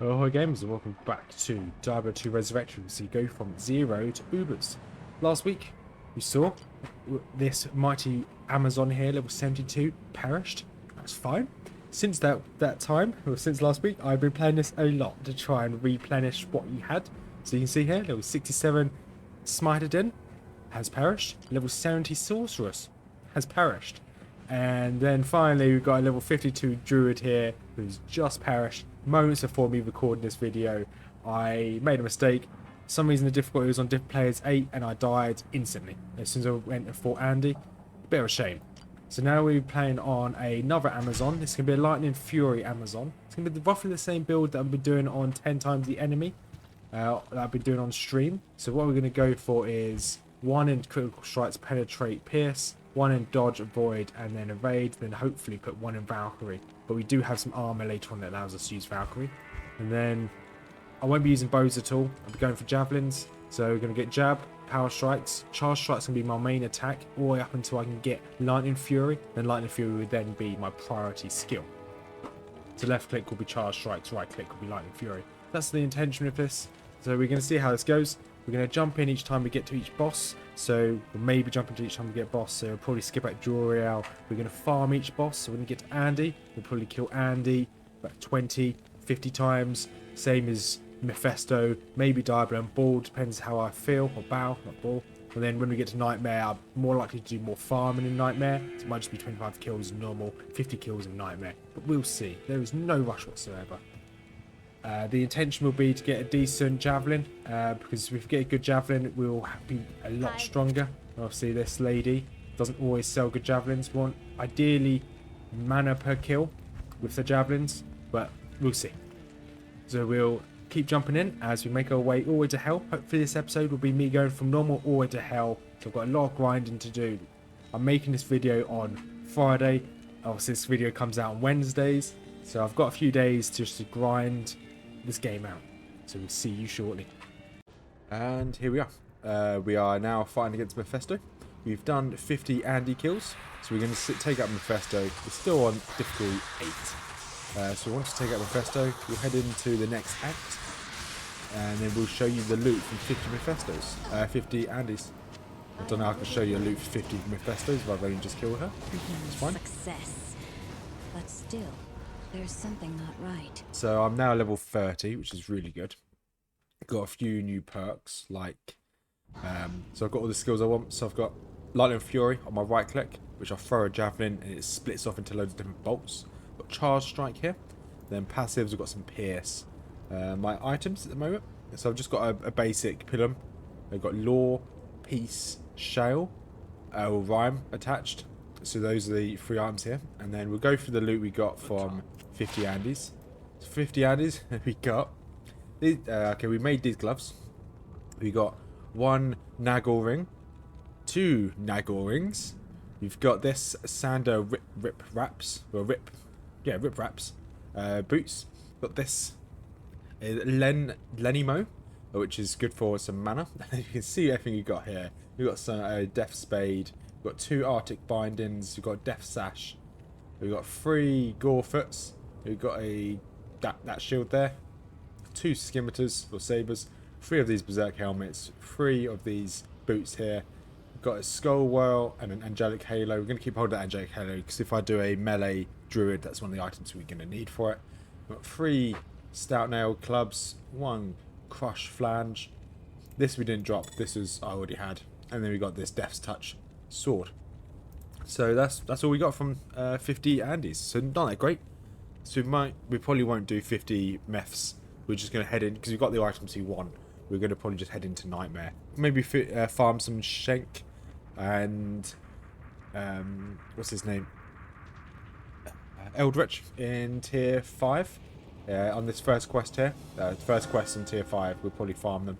Hello gamers and welcome back to Diablo 2 Resurrection. So you go from 0 to Ubers. Last week we saw this mighty Amazon here, level 72, perished. That's fine. Since that time, or since last week, I've been playing this a lot to try and replenish what you had. So you can see here, level 67 Smitherdin has perished. Level 70 Sorceress has perished. And then finally we've got a level 52 Druid here who's just perished. Moments before me recording this video, I made a mistake. For some reason the difficulty was on diff players 8 and I died instantly as soon as I went and fought Andy. Bit of a shame. So now we're playing on another Amazon. This is going to be a Lightning Fury Amazon. It's going to be roughly the same build that I've been doing on 10 times the enemy. That I've been doing on stream. So what we're going to go for is 1 in critical strikes, penetrate, pierce, 1 in dodge, avoid, and then evade, then hopefully put 1 in Valkyrie. But we do have some armor later on that allows us to use Valkyrie. And then I won't be using bows at all. I'll be going for javelins. So we're going to get jab, power strikes. Charge strikes going to be my main attack all the way up until I can get Lightning Fury. Then Lightning Fury would then be my priority skill. So left click will be charge strikes, right click will be Lightning Fury. That's the intention of this. So we're going to see how this goes. We're going to jump in each time we get to each boss. So we'll maybe jump into each time we get a boss. So we'll probably skip out Joriel. We're going to farm each boss. So when we get to Andy, we'll probably kill Andy about 20, 50 times. Same as Mephisto, maybe Diablo and Ball. Depends how I feel. Or Bow, not Ball. And then when we get to Nightmare, I'm more likely to do more farming in Nightmare. So it might just be 25 kills in normal, 50 kills in Nightmare. But we'll see. There is no rush whatsoever. The intention will be to get a decent javelin, because if we get a good javelin, we'll be a lot stronger. Obviously, this lady doesn't always sell good javelins. We want ideally mana per kill with the javelins, but we'll see. So we'll keep jumping in as we make our way all the way to hell. Hopefully, this episode will be me going from normal all the way to hell. So I've got a lot of grinding to do. I'm making this video on Friday. Obviously, this video comes out on Wednesdays, so I've got a few days just to grind this game out. So we'll see you shortly. And here we are. We are now fighting against Mephisto. We've done 50 Andy kills, so we're going to take out Mephisto. We're still on difficulty 8. So once we take out Mephisto, we'll head into the next act, and then we'll show you the loot from 50 Mephistos, 50 Andys. I don't know how I can show you a loot for 50 Mephistos if I've only just killed her. It's fine. Success, but still, there's something not right. So I'm now level 30, which is really good. Got a few new perks, like so I've got all the skills I want. So I've got Lightning Fury on my right click, which I throw a javelin and it splits off into loads of different bolts. Got Charge Strike here. Then passives, I've got some Pierce. My items at the moment, so I've just got a basic Pilum. I've got Law, Peace, Shale, or Rhyme attached. So those are the 3 items here. And then we'll go through the loot we got from 50 Andys. So 50 Andys we got. These, okay, we made these gloves. We got 1 Nagel ring, 2 Nagel rings. We've got this Sander rip wraps, or rip wraps, boots. Got this Lenimo, which is good for some mana. You can see everything you got here. We've got some Death Spade. We've got 2 Arctic Bindings. We've got Death Sash. We've got 3 Gorefoots. We've got that shield there. 2 Scimitars or Sabres. 3 of these Berserk helmets. 3 of these boots here. We've got a Skull Whirl and an Angelic Halo. We're going to keep hold of that Angelic Halo because if I do a melee Druid, that's one of the items we're going to need for it. We've got 3 Stout Nail clubs. 1 Crush Flange. This we didn't drop. This was I already had. And then we got this Death's Touch sword. So that's all we got from 50 Andys. So not that great. So we probably won't do 50 Meths. We're just going to head in because we've got the items we want. We're going to probably just head into Nightmare. Maybe farm some Shank and what's his name? Eldritch in tier 5 on this first quest here. First quest in tier 5. We'll probably farm them,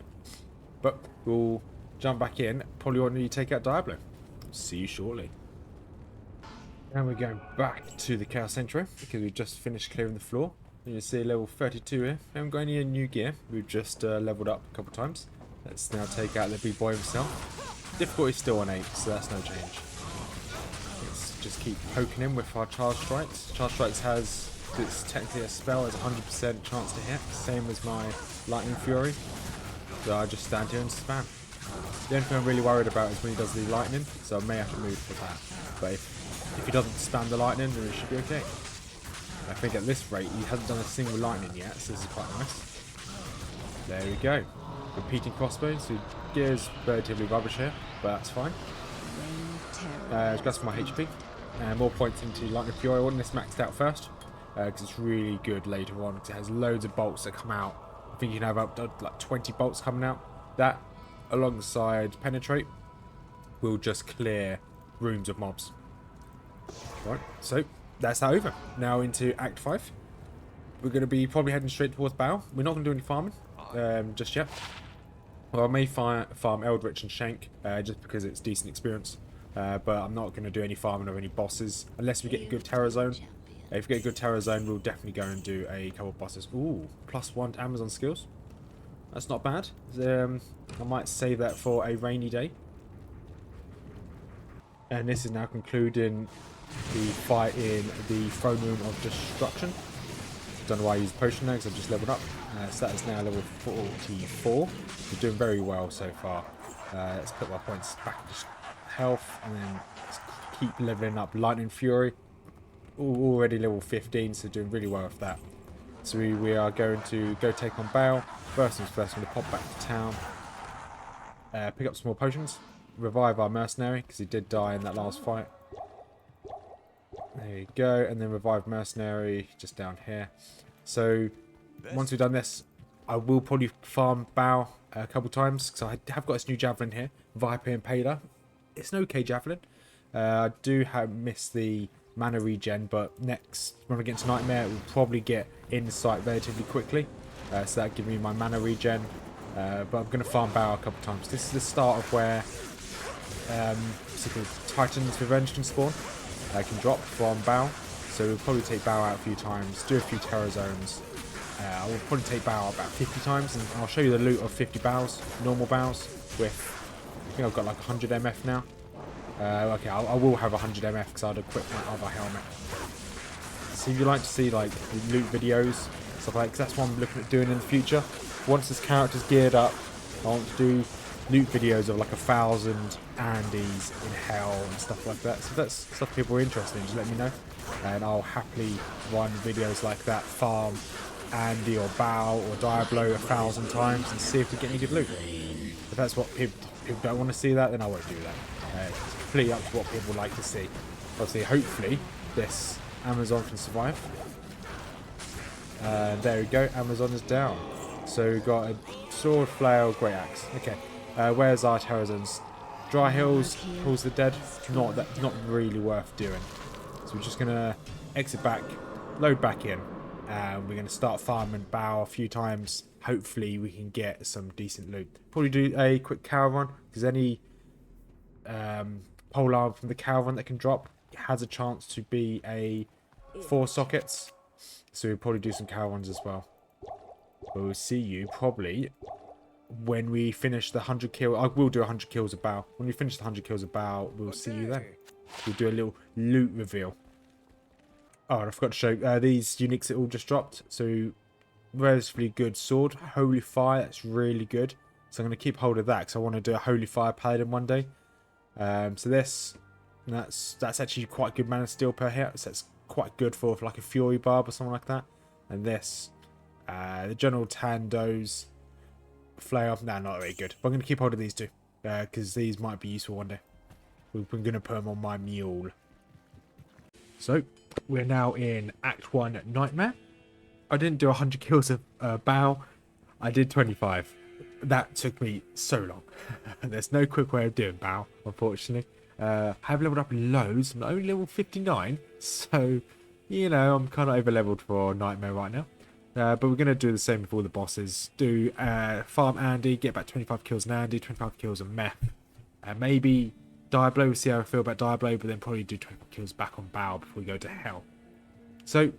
but we'll jump back in. Probably want to take out Diablo. See you shortly. And we're going back to the Chaos Sanctuary because we've just finished clearing the floor. You can see level 32 here. We haven't got any new gear. We've just leveled up a couple times. Let's now take out the big boy himself. Difficulty is still on 8, so that's no change. Let's just keep poking him with our Charge Strikes. Charge Strikes has It's technically a spell, has 100% chance to hit, same as my Lightning Fury. So I just stand here and spam. The only thing I'm really worried about is when he does the lightning, so I may have to move for that. But if he doesn't spam the lightning, then it should be okay. I think at this rate, he hasn't done a single lightning yet, so this is quite nice. There we go. Repeating crossbows, so gear's relatively rubbish here, but that's fine. Just for my HP. More points into Lightning Fury. I want this maxed out first, because it's really good later on, because it has loads of bolts that come out. I think you can have up to like 20 bolts coming out. That, alongside Penetrate, will just clear rooms of mobs. Right, so that's that over. Now into Act 5. We're going to be probably heading straight towards Bow. We're not going to do any farming just yet. Well, I may farm Eldritch and Shank, just because it's decent experience. But I'm not going to do any farming of any bosses, unless we get a good Terror Zone. If we get a good Terror Zone, we'll definitely go and do a couple of bosses. Ooh, +1 to Amazon skills. That's not bad. I might save that for a rainy day. And this is now concluding the fight in the Throne Room of Destruction. Don't know why I used potion now, because I've just leveled up. So that is now level 44. We're doing very well so far. Let's put my points back to health, and then let's keep leveling up. Lightning Fury, already level 15, so doing really well with that. So we are going to go take on Bale. First things first, I'm going to pop back to town, pick up some more potions, revive our mercenary, because he did die in that last fight. There you go, and then revive mercenary just down here. So once we've done this, I will probably farm Bow a couple times, because I have got this new javelin here, Viper Impaler. It's an okay javelin. I do miss the mana regen, but next when I get into Nightmare, we'll probably get Insight relatively quickly, so that gives me my mana regen. But I'm going to farm Bow a couple times. This is the start of where Titan's Revenge can spawn. Can drop from Bow, so we'll probably take Bow out a few times, do a few Terror Zones. I will probably take Bow out about 50 times, and I'll show you the loot of 50 bows, normal bows, with, I think I've got like 100 MF now. Okay, I will have 100 MF because I'd equip my other helmet. So if you like to see like loot videos, stuff like that, 'cause that's what I'm looking at doing in the future. Once this character's geared up, I want to do loot videos of like 1,000 Andes in hell and stuff like that. So if that's stuff people are interested in, just let me know, and I'll happily run videos like that, farm Andy or Bow or Diablo 1,000 times and see if we get any good loot. If that's what people don't want to see, that, then I won't do that. It's completely up to what people like to see. Obviously, hopefully this Amazon can survive. There we go, Amazon is down. So we've got a sword, flail, great axe. Okay. Where's our Terror Zones? Dry Hills, pulls the dead. Not really worth doing. So we're just gonna exit back, load back in, and we're gonna start farming Bow a few times. Hopefully we can get some decent loot. Probably do a quick caravan, because any pole arm from the caravan that can drop has a chance to be a 4 sockets. So we'll probably do some caravans as well. But we'll see you probably when we finish the 100 kill. I will do 100 kills of Bow. When we finish the 100 kills of Bow, we'll see you then. We'll do a little loot reveal. Oh, and I forgot to show these uniques that all just dropped. So relatively good sword, Holy Fire. That's really good. So I'm going to keep hold of that because I want to do a Holy Fire Paladin one day. So that's actually quite good mana steal per hit. So that's quite good for like a Fury Barb or something like that. And this, the General Tando's Flail, not very good. But I'm going to keep hold of these two because these might be useful one day. We're going to put them on my mule. So we're now in Act 1 Nightmare. I didn't do 100 kills of Bow. I did 25. That took me so long. There's no quick way of doing Bow, unfortunately. I have leveled up loads. I'm only level 59. So, you know, I'm kind of over leveled for Nightmare right now. But we're going to do the same with all the bosses. Do farm Andy, get back 25 kills on Andy, 25 kills on Meth. Maybe Diablo, we'll see how I feel about Diablo, but then probably do 25 kills back on Bow before we go to Hell. So,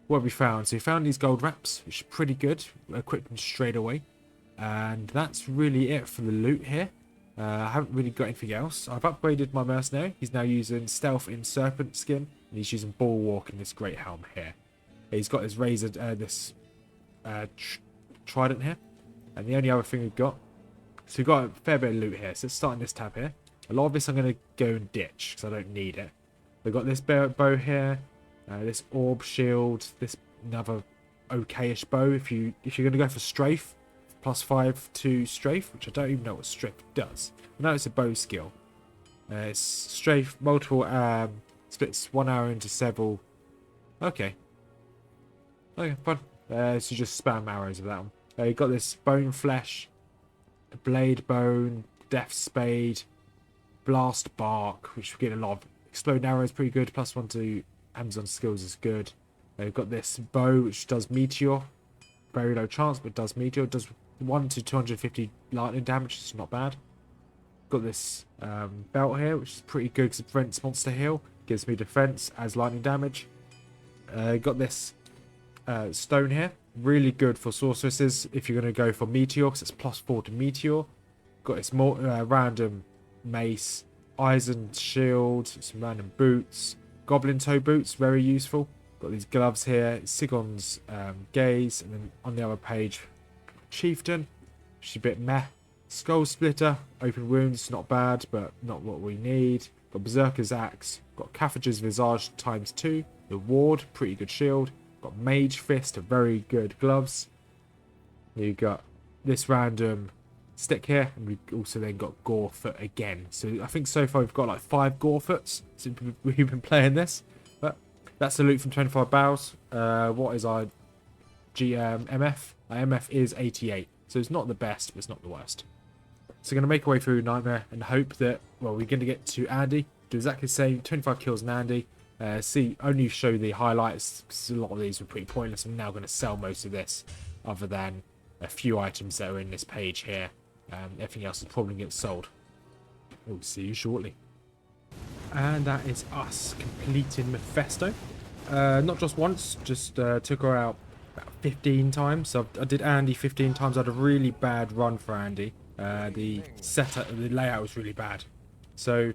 what have we found? So we found these gold wraps, which are pretty good. We equipped them straight away. And that's really it for the loot here. I haven't really got anything else. I've upgraded my mercenary. He's now using stealth in serpent skin. And he's using bulwark in this great helm here. He's got his razor, trident here. And the only other thing we've got, so we've got a fair bit of loot here. So let's start in this tab here. A lot of this I'm going to go and ditch because I don't need it. We've got this bow here, this orb shield, this another okayish bow. If you're going to go for strafe, +5 to strafe, which I don't even know what strafe does. I know it's a bow skill. It's strafe, multiple, splits 1 arrow into several. Okay. Okay, fun. So just spam arrows with that one. You've got this bone flesh, blade bone, death spade, blast bark, which we get a lot of. Explode arrow is pretty good. +1 to Amazon skills is good. We've got this bow which does meteor, very low chance but does meteor. Does 1 to 250 lightning damage. It's not bad. Got this belt here which is pretty good because it prevents monster heal. Gives me defense as lightning damage. Got this stone here. Really good for sorceresses if you're going to go for meteor because it's +4 to meteor. Got this more random mace, eisen shield, some random boots, goblin toe boots, very useful. Got these gloves here, Sigon's gaze, and then on the other page, chieftain, which is a bit meh. Skull splitter, open wounds, not bad, but not what we need. Got berserker's axe, got Caphaga's visage ×2, the ward, pretty good shield. Got mage fist, very good gloves. You got this random stick here, and we've also then got gore foot again. So I think so far we've got like 5 gore foots since we've been playing this. But that's the loot from 25 barrels. What is our MF? Our MF is 88, so it's not the best, but it's not the worst. So we're going to make our way through Nightmare and hope that, well, we're going to get to Andy, do exactly the same, 25 kills in Andy. Only show the highlights because a lot of these were pretty pointless. I'm now going to sell most of this, other than a few items that are in this page here. Everything else is probably going to get sold. We'll see you shortly. And that is us completing Mephisto. Not just once, just took her out about 15 times. So I did Andy 15 times. I had a really bad run for Andy. The setup, the layout was really bad. So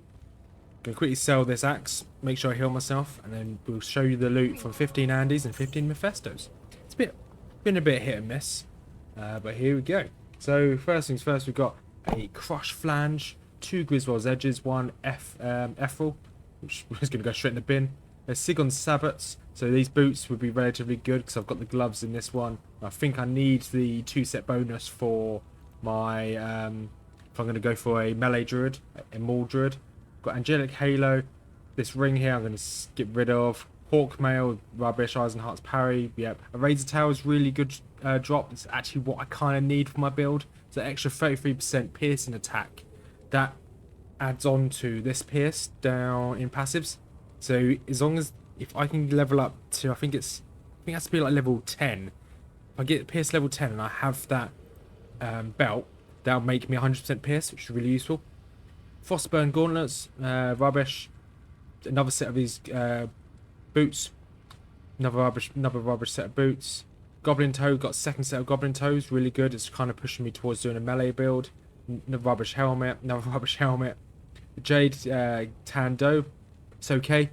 gonna quickly sell this axe, make sure I heal myself, and then we'll show you the loot from 15 Andys and 15 Mephistos. It's been a bit hit and miss, but here we go. So first things first, we've got a crush flange, 2 Griswold's edges, 1 Ephral, which is going to go straight in the bin. There's Sigon's sabots, so these boots would be relatively good because I've got the gloves in this one. I think I need the 2-set bonus for my, if I'm going to go for a melee druid, a maul druid. Got Angelic Halo, this ring here I'm going to get rid of. Hawk Mail, rubbish, Eisenheart's parry, yep. A Razor Tail is really good drop. It's actually what I kind of need for my build. It's an extra 33% piercing attack. That adds on to this pierce down in passives. So as long as, if I can level up to, I think it has to be like level 10. If I get pierce level 10 and I have that belt, that'll make me 100% pierce, which is really useful. Frostburn gauntlets, rubbish. Another set of these boots, another rubbish set of boots. Goblin toe, got a second set of goblin toes, really good. It's kind of pushing me towards doing a melee build. Another rubbish helmet, Jade Tando, it's okay.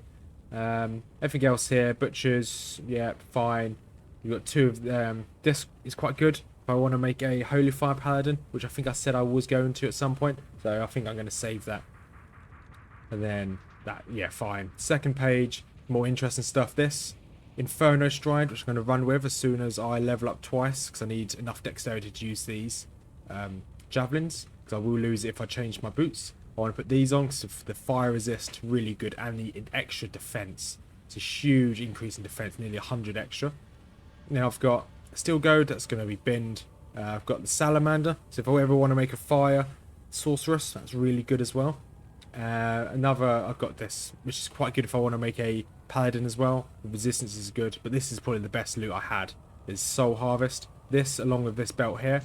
Everything else here, butchers, yeah, fine. You've got 2 of them. This is quite good if I want to make a Holy Fire Paladin, which I think I said I was going to at some point. So I think I'm going to save that. And then that, yeah, fine. Second page, more interesting stuff. This Inferno Stride, which I'm going to run with as soon as I level up twice, because I need enough dexterity to use these javelins, because I will lose it if I change my boots. I want to put these on because the fire resist, really good, and the extra defense. It's a huge increase in defense, nearly 100 extra. Now I've got Steel Goad, that's going to be binned. I've got the Salamander, so if I ever want to make a fire sorceress, that's really good as well. I've got this, which is quite good if I want to make a paladin as well. The resistance is good, but this is probably the best loot I had. Is Soul Harvest. This, along with this belt here,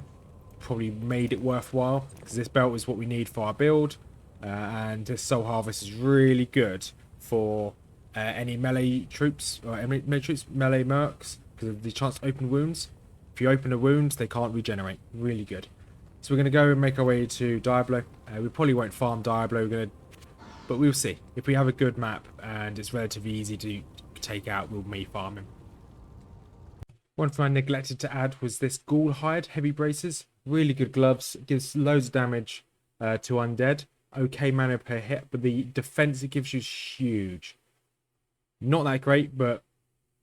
probably made it worthwhile, because this belt is what we need for our build. And this Soul Harvest is really good for any melee troops, or melee mercs, because of the chance to open wounds. If you open a wound, they can't regenerate. Really good. So we're going to go and make our way to Diablo. We probably won't farm Diablo, but we'll see. If we have a good map and it's relatively easy to take out, we'll farm him. One thing I neglected to add was this ghoul hide heavy braces. Really good gloves. It gives loads of damage to undead. Okay mana per hit, but the defense it gives you is huge. Not that great, but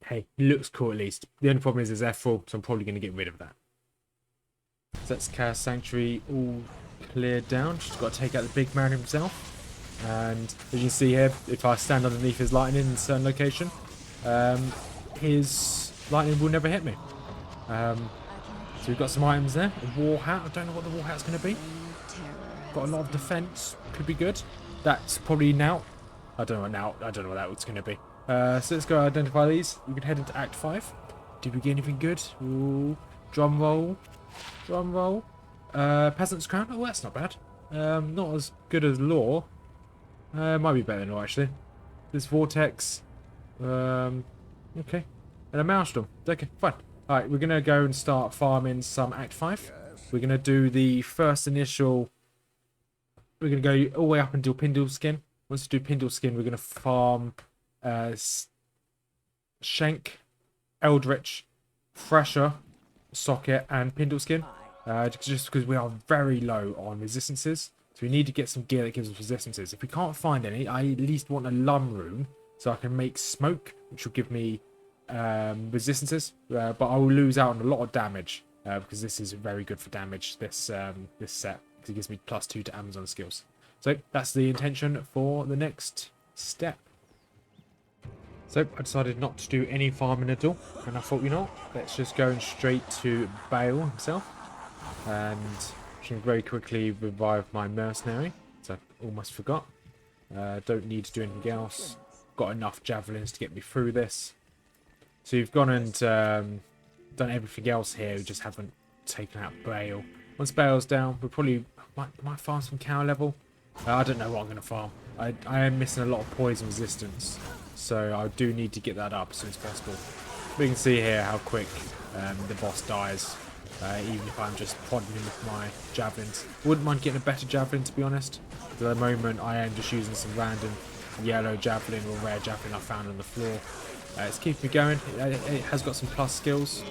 hey, it looks cool at least. The only problem is they're full, so I'm probably going to get rid of that. So that's Chaos Sanctuary all cleared down. Just got to take out the big man himself. And as you can see here, if I stand underneath his lightning in a certain location, his lightning will never hit me. So we've got some items there. A war hat. I don't know what the war hat's going to be. Got a lot of defense. Could be good. That's probably now. I don't know what now. I don't know what that was going to be. So let's go identify these. We can head into Act 5. Did we get anything good? Ooh, drum roll. Drum roll. Peasant's Crown. Oh, that's not bad. Not as good as Law. Might be better than Law, actually. This Vortex. Okay. And a Maelstrom. Okay, fine. Alright, we're going to go and start farming some Act 5. We're going to do the first initial... We're going to go all the way up until Pindle Skin. Once we do Pindle Skin, we're going to farm Shank, Eldritch, Thresher, Socket, and Pindle Skin. Just because we are very low on resistances. So we need to get some gear that gives us resistances. If we can't find any, I at least want a lum rune so I can make smoke, which will give me resistances. But I will lose out on a lot of damage because this is very good for damage, this this set. Because it gives me +2 to Amazon skills. So that's the intention for the next step. So I decided not to do any farming at all. And I thought, you know, let's just go straight to Bale himself. And I can very quickly revive my mercenary. So I almost forgot. Don't need to do anything else. Got enough javelins to get me through this. So you've gone and done everything else here. We just haven't taken out Bale. Once Bale's down, we probably might farm some cow level. I don't know what I'm going to farm. I am missing a lot of poison resistance. So I do need to get that up as soon as possible. We can see here how quick the boss dies. Even if I'm just prodding him with my javelins. Wouldn't mind getting a better javelin, to be honest. At the moment, I am just using some random yellow javelin or rare javelin I found on the floor. It's keeping me going. It has got some plus skills.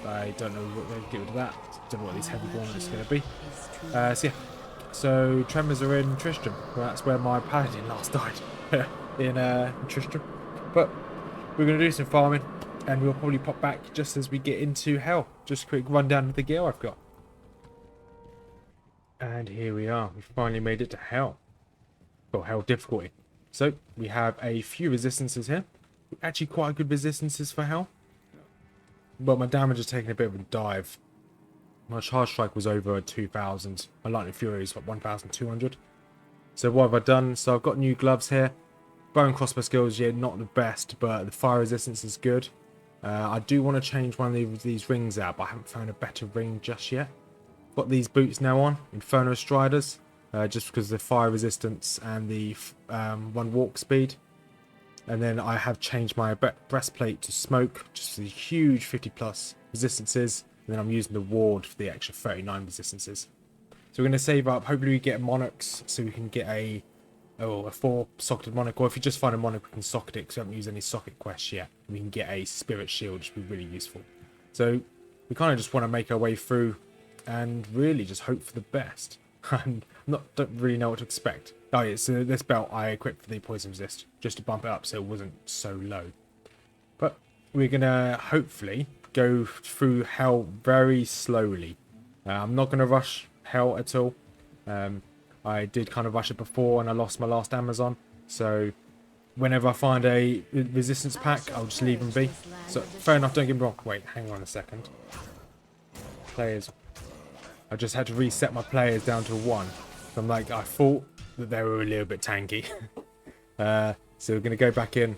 I don't know what they'll get rid of that. Don't know what these heavy gauntlets are going to be. So yeah. So Tremors are in Tristram. Well, that's where my paladin last died. in Tristram. But we're going to do some farming. And we'll probably pop back just as we get into Hell. Just a quick rundown of the gear I've got. And here we are. We've finally made it to Hell. Or Hell difficulty. So we have a few resistances here. Actually quite good resistances for Hell. But my damage has taken a bit of a dive. My charge strike was over 2,000. My lightning fury is 1,200. So what have I done? So I've got new gloves here. Bow and crossbow skills, yeah, not the best, but the fire resistance is good. I do want to change one of these rings out, but I haven't found a better ring just yet. Got these boots now on, Inferno Striders, just because of the fire resistance and the 1 walk speed. And then I have changed my breastplate to smoke, just for the huge 50+ resistances. And then I'm using the ward for the extra 39 resistances. So we're going to save up. Hopefully we get monarchs, so we can get a 4-socketed monarch. Or if you just find a monarch, we can socket it, because we haven't used any socket quests yet. We can get a spirit shield, which would be really useful. So we kind of just want to make our way through and really just hope for the best. And don't really know what to expect. Oh yeah, so this belt I equipped for the poison resist, just to bump it up so it wasn't so low. But we're going to hopefully go through Hell very slowly. I'm not going to rush Hell at all. I did kind of rush it before and I lost my last Amazon. So whenever I find a resistance pack, I'll just leave them be. So fair enough, don't get me wrong. Wait, hang on a second. Players. I just had to reset my players down to 1. So I'm like, I thought that they were a little bit tanky. So we're going to go back in.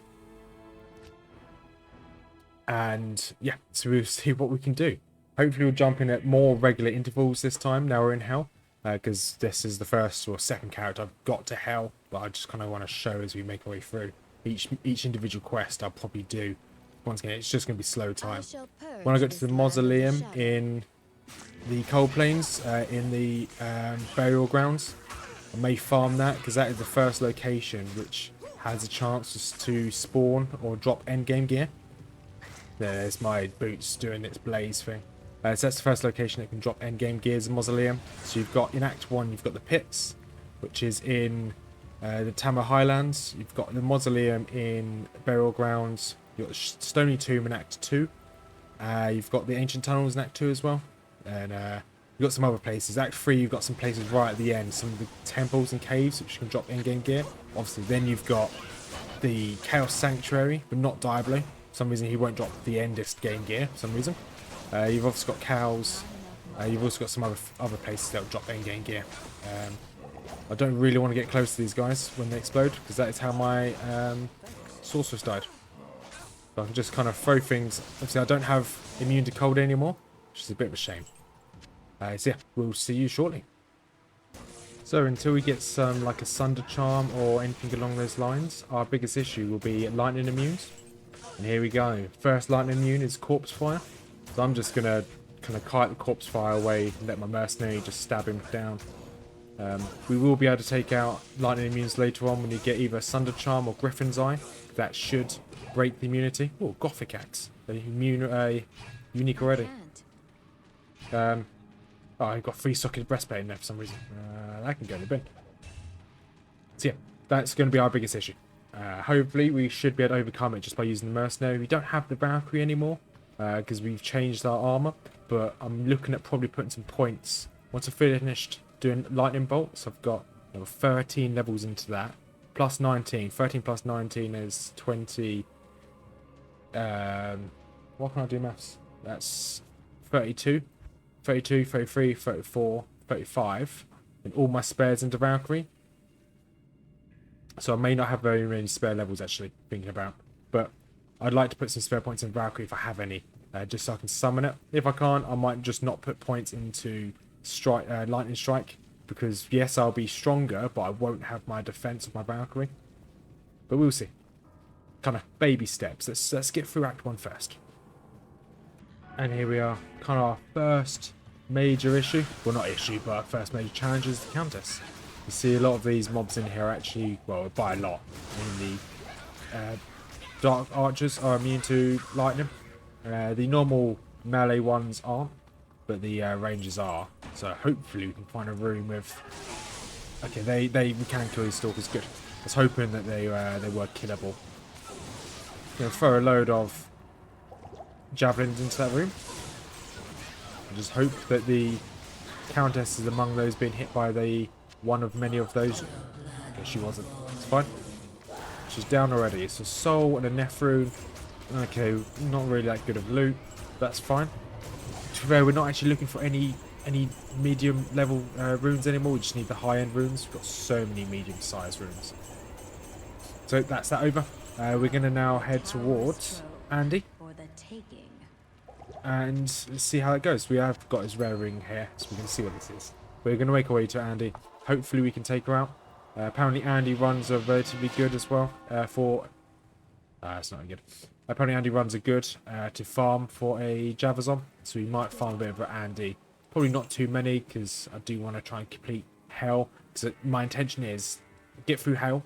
And yeah, so we'll see what we can do. Hopefully we'll jump in at more regular intervals this time. Now we're in Hell. Because this is the first or second character I've got to Hell. But I just kind of want to show as we make our way through. Each individual quest I'll probably do. Once again, it's just going to be slow time. When I get to the mausoleum in the Cold Plains, in the burial grounds, I may farm that, because that is the first location which has a chance to spawn or drop endgame gear. There's my boots doing its blaze thing. So that's the first location that can drop endgame gears in Mausoleum. So you've got in Act 1, you've got the pits, which is in the Tama Highlands. You've got the Mausoleum in Burial Grounds. You've got the Stony Tomb in Act 2. You've got the Ancient Tunnels in Act 2 as well. And you've got some other places. Act 3, you've got some places right at the end. Some of the temples and caves, which can drop endgame gear. Obviously, then you've got the Chaos Sanctuary, but not Diablo. For some reason, he won't drop the endest game gear, for some reason. You've also got cows. You've also got some other places that will drop end-game gear. I don't really want to get close to these guys when they explode, because that is how my sorceress died. So I can just kind of throw things. Obviously, I don't have immune to cold anymore, which is a bit of a shame. So yeah, we'll see you shortly. So until we get some like a Sunder Charm or anything along those lines, our biggest issue will be lightning immunes. And here we go. First lightning immune is Corpse Fire. So I'm just going to kind of kite the Corpse Fire away and let my mercenary just stab him down. We will be able to take out lightning immunes later on when you get either Sunder Charm or Griffin's Eye. That should break the immunity. Oh, Gothic Axe. Unique already. Oh, I've got 3-socket breastplate in there for some reason. That can go in the bin. So yeah, that's going to be our biggest issue. Hopefully we should be able to overcome it just by using the mercenary. We don't have the Valkyrie anymore, because we've changed our armor, but I'm looking at probably putting some points once I've finished doing lightning bolts. I've got 13 levels into that, plus 19. 13 plus 19 is 20. What can I do maths? That's 32, 33, 34, 35, and all my spares into Valkyrie. So I may not have very many spare levels actually, thinking about, but I'd like to put some spare points in Valkyrie if I have any, just so I can summon it. If I can't, I might just not put points into Lightning Strike, because yes, I'll be stronger, but I won't have my defense of my Valkyrie. But we'll see. Kind of baby steps. Let's get through Act 1 first. And here we are, kind of our first major issue. Well, not issue, but our first major challenge is the Countess. You see a lot of these mobs in here actually, well, by a lot, in the Dark Archers are immune to lightning. The normal melee ones aren't, but the Rangers are. So hopefully we can find a room with... Okay, we can kill these Stalkers, good. I was hoping that they were killable. Gonna throw a load of javelins into that room. I just hope that the Countess is among those being hit by the one of many of those. Okay, she wasn't. It's fine. She's down already. It's a soul and a Nephrune. Okay, not really that good of loot. That's fine. To be fair, we're not actually looking for any medium level runes anymore. We just need the high end runes. We've got so many medium sized runes. So that's that over. We're going to now head towards Andy. And let's see how it goes. We have got his rare ring here, so we can see what this is. We're going to make our way to Andy. Hopefully we can take her out. Apparently Andy runs are relatively good as well for... it's not good. Apparently Andy runs are good to farm for a Javazon. So we might farm a bit of Andy. Probably not too many, because I do want to try and complete Hell. Because my intention is get through Hell.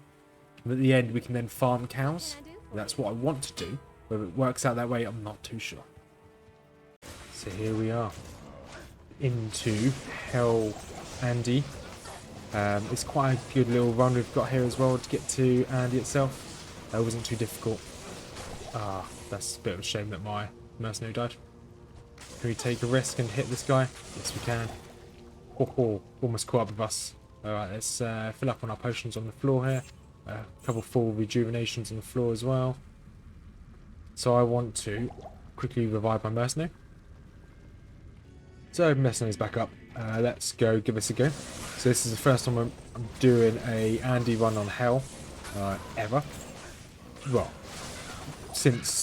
And at the end we can then farm cows. That's what I want to do. Whether it works out that way, I'm not too sure. So here we are. Into Hell Andy. It's quite a good little run we've got here as well to get to Andy itself. That wasn't too difficult. That's a bit of a shame that my mercenary died. Can we take a risk and hit this guy? Yes, we can. Oh, almost caught up with us. Alright, let's fill up on our potions on the floor here. A couple full rejuvenations on the floor as well. So I want to quickly revive my mercenary. So mercenary's back up. Let's go give this a go. So this is the first time I'm doing a Andy run on Hell ever. Well, since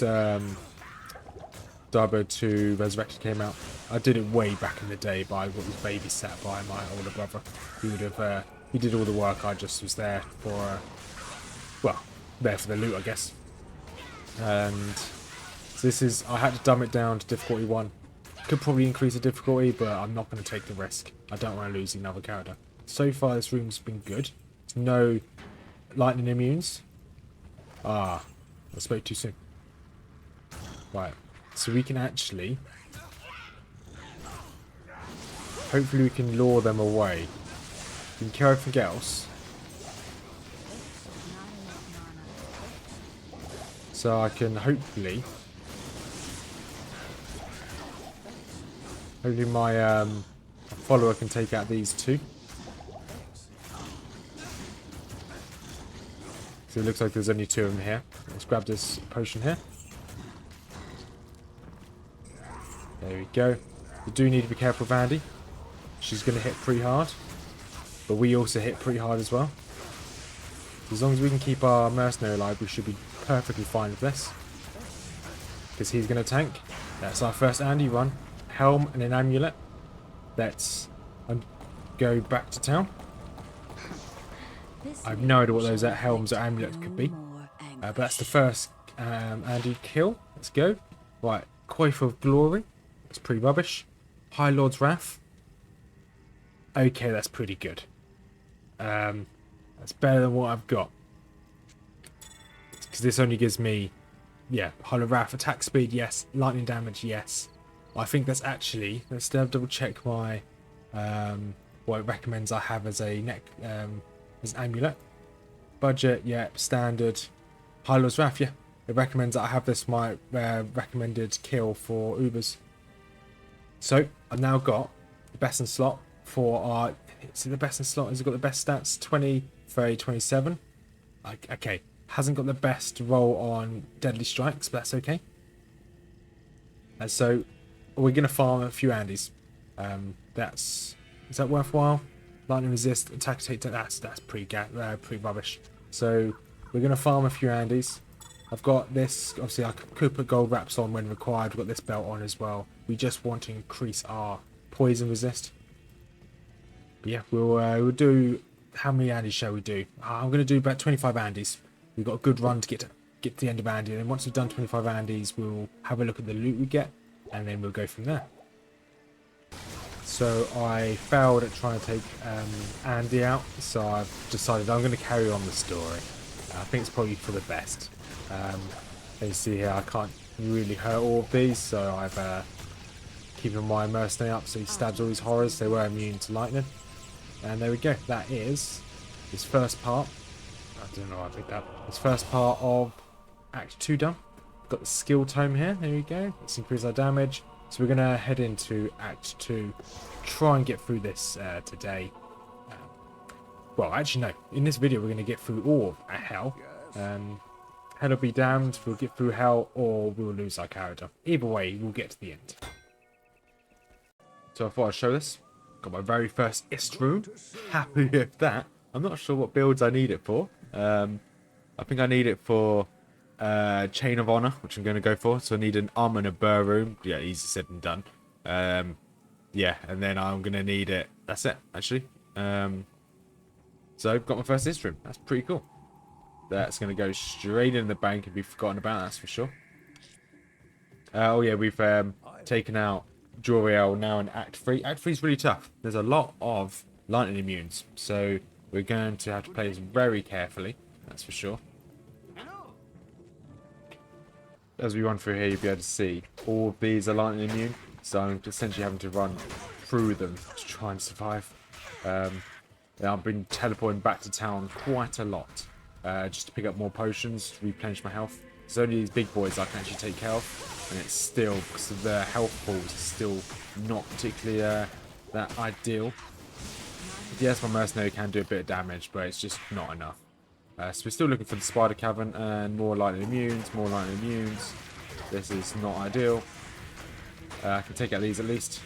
Diablo 2 Resurrected came out. I did it way back in the day, but I was babysat by my older brother. He did all the work. I just was there for there for the loot, I guess. And so this is, I had to dumb it down to difficulty 1. Could probably increase the difficulty, but I'm not going to take the risk. I don't want to lose another character. So far this room's been good. There's no lightning immunes. Ah, I spoke too soon. Right, so we can actually... Hopefully we can lure them away. We can kill everything else. So I can hopefully my follower can take out these two. So it looks like there's only two of them here. Let's grab this potion here. There we go. We do need to be careful of Andy. She's going to hit pretty hard. But we also hit pretty hard as well. As long as we can keep our mercenary alive, we should be perfectly fine with this. Because he's going to tank. That's our first Andy run. Helm and an amulet. Let's go back to town. I have no idea what those helms or amulets could be. But that's the first Andy kill. Let's go. Right. Coif of Glory. It's pretty rubbish. High Lord's Wrath. Okay, that's pretty good. That's better than what I've got. Because this only gives me, yeah, Hollow Wrath, attack speed, yes. Lightning damage, yes. I think that's actually, let's double check my, what it recommends I have as a as an amulet. Budget, yeah, standard. High Lord's Wrath, yeah. It recommends that I have this my recommended kill for Ubers. So, I've now got the best in slot for our... Is it the best in slot? Has it got the best stats? 20, 30, 27. Okay. Hasn't got the best roll on Deadly Strikes, but that's okay. And so, we're going to farm a few Andys. Is that worthwhile? Lightning resist, attack, take, that's pretty rubbish. So, we're going to farm a few Andys. I've got this, obviously I could put gold wraps on when required. We've got this belt on as well. We just want to increase our poison resist. But yeah, we'll do, how many Andys shall we do? I'm going to do about 25 Andys. We've got a good run to get to the end of Andy. And then once we've done 25 Andys, we'll have a look at the loot we get. And then we'll go from there. So I failed at trying to take Andy out. So I've decided I'm going to carry on the story. I think it's probably for the best. As you see here, I can't really hurt all of these, so I've keeping my mercenary up so he stabs all these horrors. They were immune to lightning. And there we go. That is this first part. I don't know why I picked that. This first part of Act 2 done. Got the skill tome here. There we go. Let's increase our damage. So we're going to head into Act 2. Try and get through this today. Well, actually no. In this video we're going to get through all of Hell. Hell will be damned, we'll get through Hell, or we'll lose our character. Either way, we'll get to the end. So I thought I'd show this. Got my very first ist room. Happy with that. I'm not sure what builds I need it for. I think I need it for Chain of Honor, which I'm going to go for. So I need an and a burr room. Yeah, easy said and done. Yeah, and then I'm going to need it. That's it, actually. So I've got my first ist room. That's pretty cool. That's going to go straight in the bank and be forgotten about, that's for sure. Oh yeah, we've taken out Joriel now in Act 3. Act 3 is really tough. There's a lot of lightning immunes, so we're going to have to play this very carefully, that's for sure. As we run through here, you'll be able to see all of these are lightning immune, so I'm essentially having to run through them to try and survive. I've been teleporting back to town quite a lot. Just to pick up more potions to replenish my health. There's only these big boys I can actually take care of, and it's still, because of the health pools, still not particularly that ideal. Yes, my mercenary can do a bit of damage, but it's just not enough. So we're still looking for the spider cavern and more lightning immunes, more lightning immunes. This is not ideal. I can take out these at least.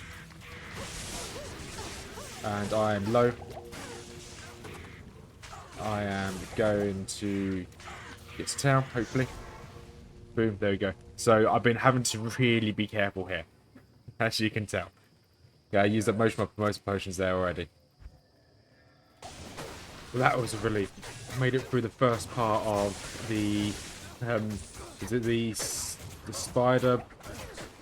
And I am low. I am going to get to town, hopefully. Boom, there we go. So I've been having to really be careful here. As you can tell. Yeah, I used up most of my potions there already. Well, that was a relief. I made it through the first part of the... is it the spider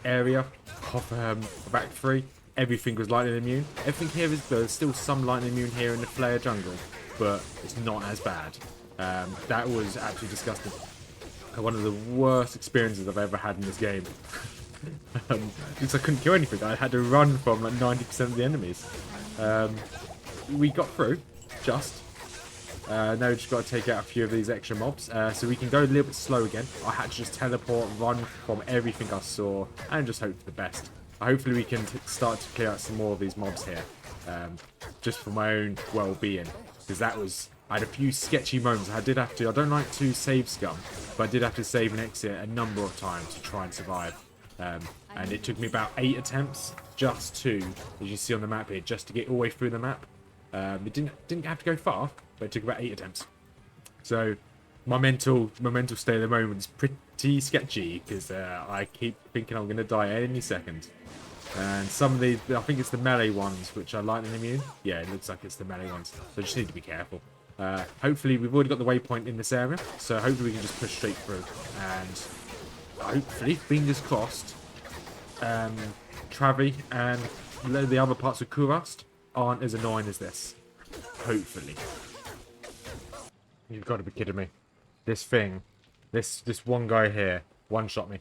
area of Act 3? Everything was lightning immune. Everything here is... There's still some lightning immune here in the Flare jungle, but it's not as bad. That was absolutely disgusting. One of the worst experiences I've ever had in this game. Because I couldn't kill anything. I had to run from like 90% of the enemies. We got through, just. Now we just got to take out a few of these extra mobs. So we can go a little bit slow again. I had to just teleport, run from everything I saw, and just hope for the best. Hopefully we can start to clear out some more of these mobs here. Just for my own well-being. Because that was... I had a few sketchy moments. I did have to... I don't like to save scum, but I did have to save and exit a number of times to try and survive. And it took me about 8 attempts just to, as you see on the map here, just to get all the way through the map. It didn't have to go far, but it took about 8 attempts. So my mental state at the moment is pretty sketchy because I keep thinking I'm going to die any second. And some of these, I think it's the melee ones, which are lightning immune. Yeah, it looks like it's the melee ones. So just need to be careful. Hopefully, we've already got the waypoint in this area, so hopefully we can just push straight through. And hopefully, fingers crossed, Travi and the other parts of Kurast aren't as annoying as this. Hopefully. You've got to be kidding me. This thing, this one guy here, one-shot me.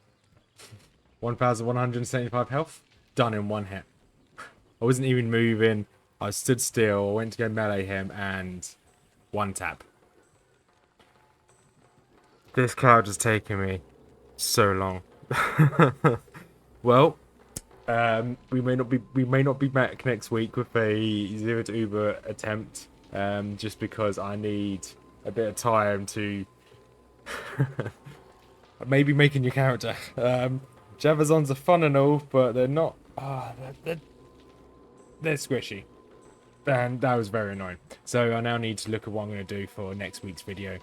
1,175 health, done in one hit. I wasn't even moving. I stood still, went to go melee him, and one tap. This cloud has taken me so long. Well, we may not be back next week with a 0 to Uber attempt, just because I need a bit of time to maybe make a new character. Javazons are fun and all, but they're not. They're squishy, and that was very annoying. So I now need to look at what I'm going to do for next week's video.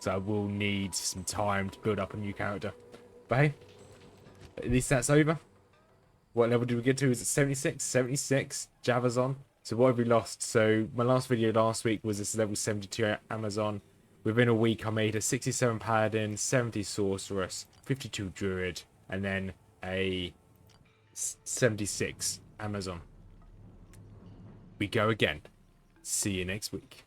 So I will need some time to build up a new character. But hey, at least that's over. What level did we get to? Is it 76? 76 Javazon. So what have we lost? So my last video last week was this level 72 Amazon. Within a week I made a 67 Paladin, 70 Sorceress, 52 Druid, and then a 76 Amazon. We go again. See you next week.